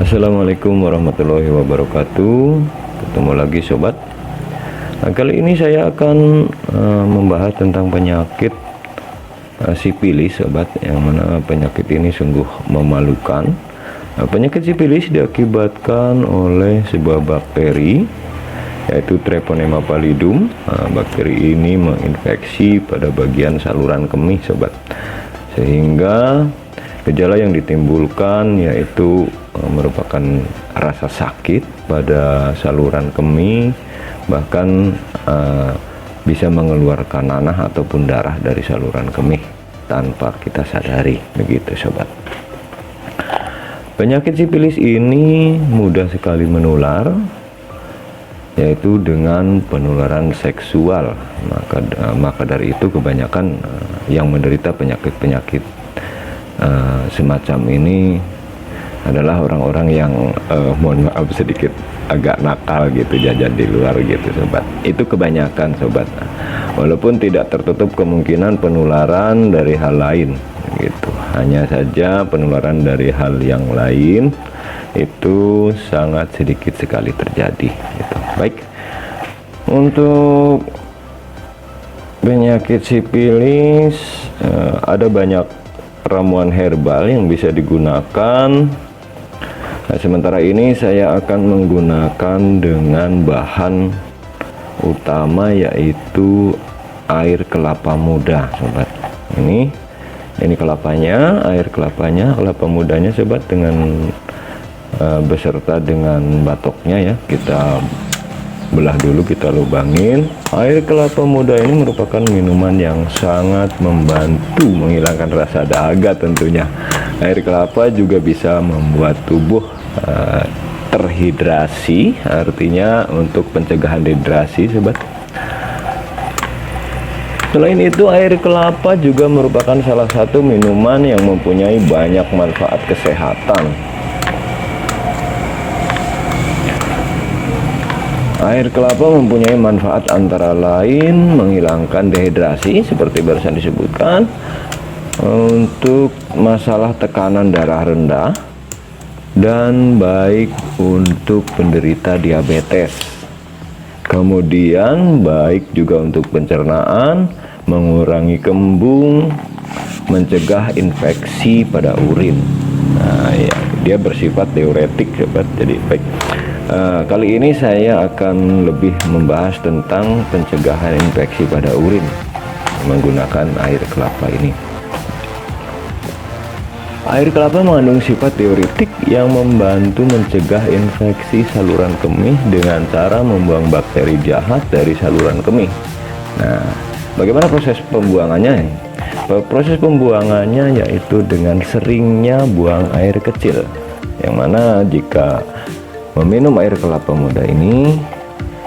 Assalamualaikum warahmatullahi wabarakatuh. Ketemu lagi sobat. Nah, kali ini saya akan membahas tentang penyakit sipilis sobat, yang mana penyakit ini sungguh memalukan. Penyakit sipilis diakibatkan oleh sebuah bakteri, yaitu Treponema pallidum. Bakteri ini menginfeksi pada bagian saluran kemih sobat, sehingga gejala yang ditimbulkan yaitu merupakan rasa sakit pada saluran kemih, bahkan bisa mengeluarkan nanah ataupun darah dari saluran kemih tanpa kita sadari, begitu sobat. Penyakit sipilis ini mudah sekali menular, yaitu dengan penularan seksual. Maka dari itu kebanyakan yang menderita penyakit-penyakit semacam ini adalah orang-orang yang mohon maaf sedikit agak nakal gitu, jajan di luar gitu sobat. Itu kebanyakan sobat, walaupun tidak tertutup kemungkinan penularan dari hal lain gitu. Hanya saja penularan dari hal yang lain itu sangat sedikit sekali terjadi gitu. Baik, untuk penyakit sipilis ada banyak ramuan herbal yang bisa digunakan. Nah, sementara ini saya akan menggunakan dengan bahan utama, yaitu air kelapa muda sobat. Ini kelapanya, air kelapanya, kelapa mudanya sobat, dengan beserta dengan batoknya ya. Kita belah dulu, kita lubangin. Air kelapa muda ini merupakan minuman yang sangat membantu menghilangkan rasa dahaga tentunya. Air kelapa juga bisa membuat tubuh terhidrasi, artinya untuk pencegahan dehidrasi sobat. Selain itu, air kelapa juga merupakan salah satu minuman yang mempunyai banyak manfaat kesehatan. Air kelapa mempunyai manfaat antara lain menghilangkan dehidrasi seperti barusan disebutkan, untuk masalah tekanan darah rendah, dan baik untuk penderita diabetes. Kemudian baik juga untuk pencernaan, mengurangi kembung, mencegah infeksi pada urin. Nah ya, dia bersifat diuretik sobat. Jadi baik, kali ini saya akan lebih membahas tentang pencegahan infeksi pada urin menggunakan air kelapa ini. Air kelapa mengandung sifat diuretik yang membantu mencegah infeksi saluran kemih dengan cara membuang bakteri jahat dari saluran kemih. Nah, bagaimana proses pembuangannya? Proses pembuangannya yaitu dengan seringnya buang air kecil, yang mana jika meminum air kelapa muda ini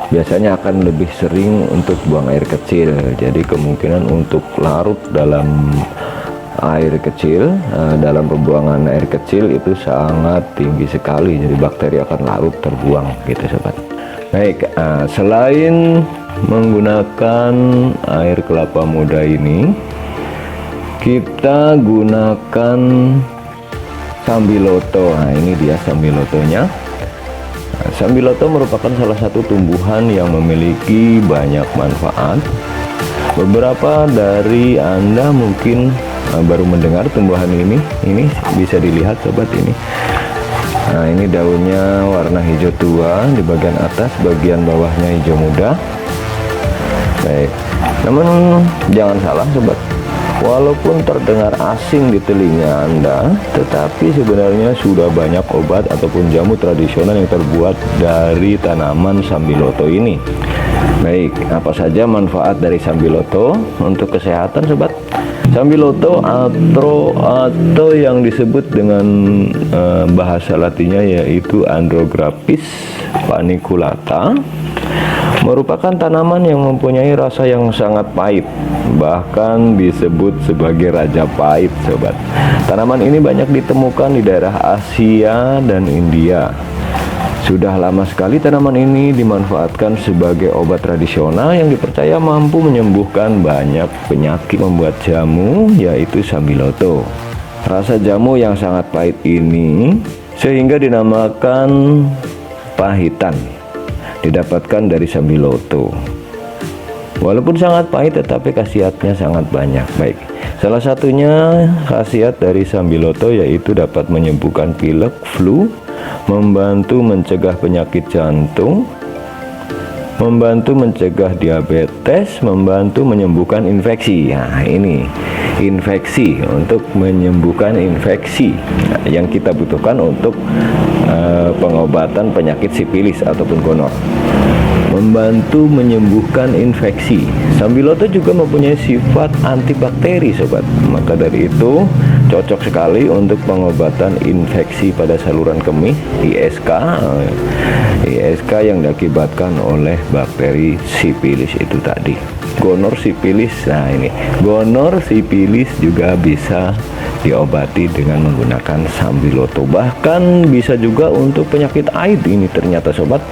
biasanya akan lebih sering untuk buang air kecil. Jadi kemungkinan untuk larut dalam air kecil, dalam pembuangan air kecil itu sangat tinggi sekali. Jadi bakteri akan larut terbuang gitu sobat. Baik, selain menggunakan air kelapa muda ini, kita gunakan sambiloto. Nah, ini dia sambilotonya. Sambiloto merupakan salah satu tumbuhan yang memiliki banyak manfaat. Beberapa dari Anda mungkin baru mendengar tumbuhan ini bisa dilihat sobat ini. Nah, ini daunnya warna hijau tua di bagian atas, bagian bawahnya hijau muda. Baik, namun jangan salah sobat, walaupun terdengar asing di telinga Anda, tetapi sebenarnya sudah banyak obat ataupun jamu tradisional yang terbuat dari tanaman sambiloto ini. Baik, apa saja manfaat dari sambiloto untuk kesehatan sobat? Sambiloto atau yang disebut dengan bahasa latinnya yaitu Andrographis paniculata merupakan tanaman yang mempunyai rasa yang sangat pahit, bahkan disebut sebagai raja pahit sobat. Tanaman ini banyak ditemukan di daerah Asia dan India. Sudah lama sekali tanaman ini dimanfaatkan sebagai obat tradisional yang dipercaya mampu menyembuhkan banyak penyakit. Membuat jamu yaitu sambiloto. Rasa jamu yang sangat pahit ini sehingga dinamakan pahitan. Didapatkan dari Sambiloto. Walaupun sangat pahit, tetapi khasiatnya sangat banyak. Baik, salah satunya khasiat dari Sambiloto yaitu dapat menyembuhkan pilek, flu, membantu mencegah penyakit jantung, membantu mencegah diabetes, membantu menyembuhkan infeksi. Nah, ini infeksi, untuk menyembuhkan infeksi yang kita butuhkan untuk pengobatan penyakit sipilis ataupun gonor. Membantu menyembuhkan infeksi. Sambiloto juga mempunyai sifat antibakteri, sobat. Maka dari itu cocok sekali untuk pengobatan infeksi pada saluran kemih, ISK yang diakibatkan oleh bakteri sipilis itu tadi. Gonor sipilis, nah ini gonor sipilis juga bisa diobati dengan menggunakan Sambiloto. Bahkan bisa juga untuk penyakit AIDS ini ternyata, sobat.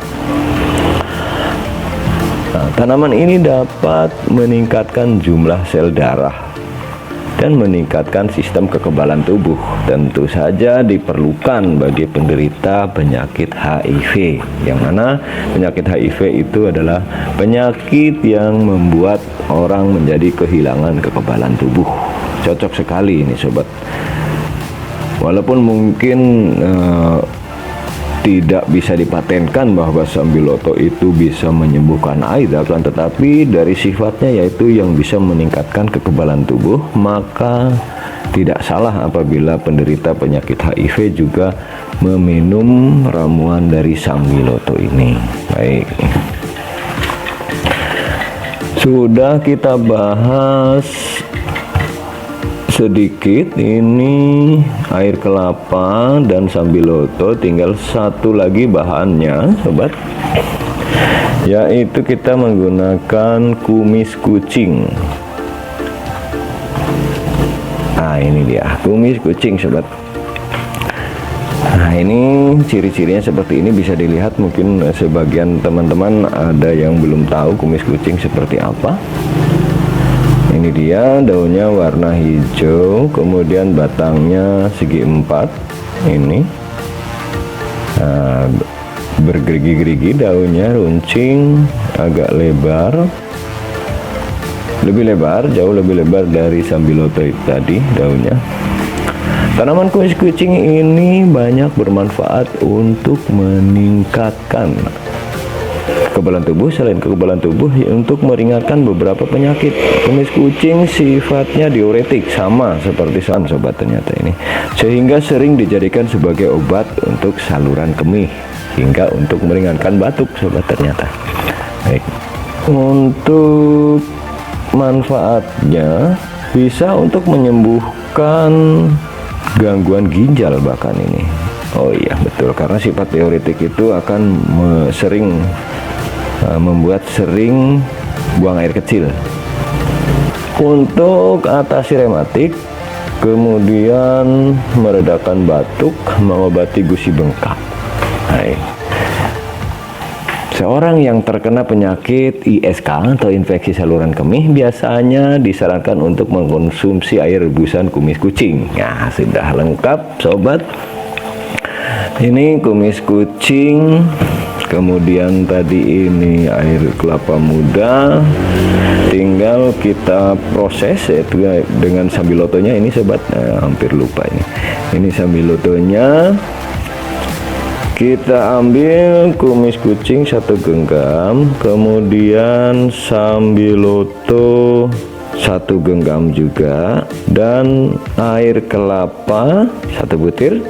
Nah, tanaman ini dapat meningkatkan jumlah sel darah dan meningkatkan sistem kekebalan tubuh. Tentu saja diperlukan bagi penderita penyakit HIV, yang mana penyakit HIV itu adalah penyakit yang membuat orang menjadi kehilangan kekebalan tubuh. Cocok sekali ini, sobat. Walaupun mungkin tidak bisa dipatenkan bahwa Sambiloto itu bisa menyembuhkan AIDS, akan tetapi dari sifatnya yaitu yang bisa meningkatkan kekebalan tubuh, maka tidak salah apabila penderita penyakit HIV juga meminum ramuan dari Sambiloto ini. Baik, sudah kita bahas sedikit ini air kelapa dan Sambiloto, tinggal satu lagi bahannya, sobat, yaitu kita menggunakan kumis kucing. Nah, ini dia kumis kucing, sobat. Nah, ini ciri-cirinya seperti ini, bisa dilihat. Mungkin sebagian teman-teman ada yang belum tahu kumis kucing seperti apa. Ini dia, daunnya warna hijau, kemudian batangnya segi empat ini. Nah, bergerigi-gerigi, daunnya runcing, agak lebar, lebih lebar, jauh lebih lebar dari Sambiloto itu tadi daunnya. Tanaman kumis kucing ini banyak bermanfaat untuk meningkatkan kekebalan tubuh. Selain kekebalan tubuh, untuk meringankan beberapa penyakit. Kumis kucing sifatnya diuretik, sama seperti sobat ternyata ini, sehingga sering dijadikan sebagai obat untuk saluran kemih, hingga untuk meringankan batuk, sobat ternyata. Baik, untuk manfaatnya bisa untuk menyembuhkan gangguan ginjal bahkan ini. Oh iya, betul, karena sifat diuretik itu akan membuat sering buang air kecil. Untuk atasi rematik, kemudian meredakan batuk, mengobati gusi bengkak. Baik. Seorang yang terkena penyakit ISK atau infeksi saluran kemih biasanya disarankan untuk mengkonsumsi air rebusan kumis kucing. Nah, sudah lengkap, sobat. Ini kumis kucing, kemudian tadi ini air kelapa muda, tinggal kita proses yaitu dengan Sambilotonya ini, sobat. Hampir lupa ini Sambilotonya. Kita ambil kumis kucing 1 genggam, kemudian Sambiloto 1 genggam juga, dan air kelapa 1 butir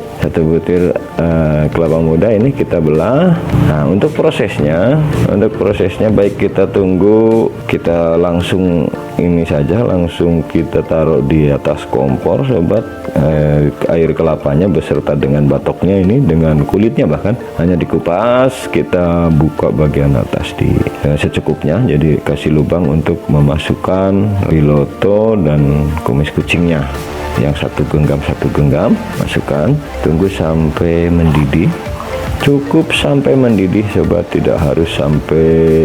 kelapa muda ini kita belah. Nah, untuk prosesnya baik kita tunggu, kita langsung ini saja, langsung kita taruh di atas kompor, sobat. Air kelapanya beserta dengan batoknya ini, dengan kulitnya bahkan hanya dikupas, kita buka bagian atas secukupnya, jadi kasih lubang untuk memasukkan Sambiloto dan kumis kucingnya yang 1 genggam masukkan, tunggu sampai mendidih Cukup sampai mendidih sobat, tidak harus sampai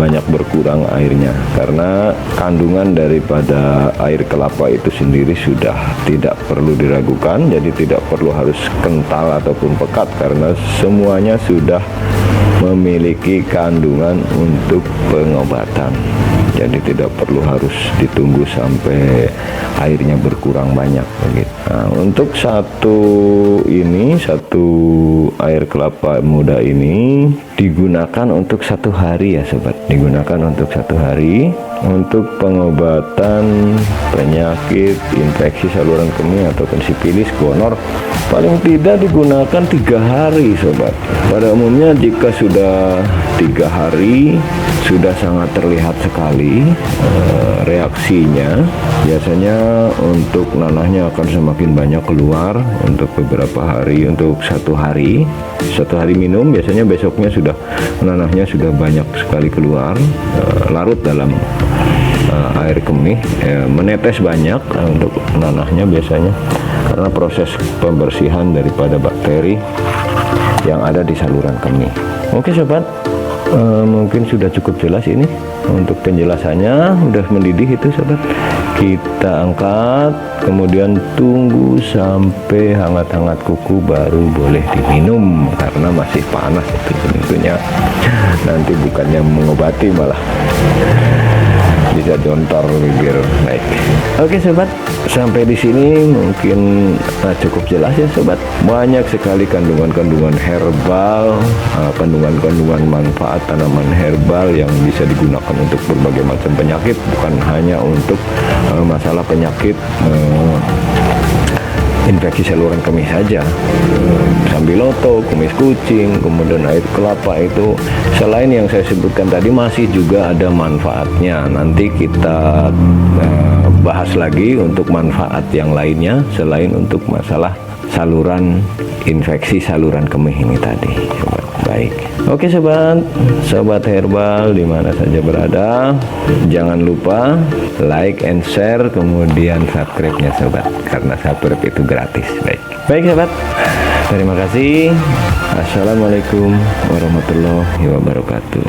banyak berkurang airnya, karena kandungan daripada air kelapa itu sendiri sudah tidak perlu diragukan. Jadi tidak perlu harus kental ataupun pekat, karena semuanya sudah memiliki kandungan untuk pengobatan. Jadi tidak perlu harus ditunggu sampai airnya berkurang banyak begitu. Nah, untuk satu air kelapa muda ini digunakan untuk 1 hari ya sobat. Digunakan untuk 1 hari untuk pengobatan penyakit infeksi saluran kemih ataupun sipilis, gonor. Paling tidak digunakan 3 hari sobat. Pada umumnya jika sudah 3 hari sudah sangat terlihat sekali reaksinya. Biasanya untuk nanahnya akan semakin banyak keluar untuk beberapa hari. Untuk 1 hari minum, biasanya besoknya sudah nanahnya sudah banyak sekali keluar, larut dalam air kemih, menetes banyak untuk nanahnya biasanya, karena proses pembersihan daripada bakteri yang ada di saluran kemih. Oke sobat, mungkin sudah cukup jelas ini untuk penjelasannya. Udah mendidih itu sobat, kita angkat, kemudian tunggu sampai hangat-hangat kuku baru boleh diminum, karena masih panas itu tentunya, nanti bukannya mengobati malah bisa jontor bibir naik. Oke sobat, sampai di sini mungkin cukup jelas ya sobat. Banyak sekali kandungan-kandungan herbal, kandungan-kandungan manfaat tanaman herbal yang bisa digunakan untuk berbagai macam penyakit, bukan hanya untuk masalah penyakit infeksi saluran kemih saja. Sambiloto, kumis kucing, kemudian air kelapa itu selain yang saya sebutkan tadi masih juga ada manfaatnya. Nanti kita bahas lagi untuk manfaat yang lainnya selain untuk masalah saluran infeksi saluran kemih ini tadi sobat. Baik, oke sobat herbal dimana saja berada, jangan lupa like and share, kemudian subscribe-nya sobat, karena subscribe itu gratis. Baik sobat, terima kasih. Assalamualaikum warahmatullahi wabarakatuh.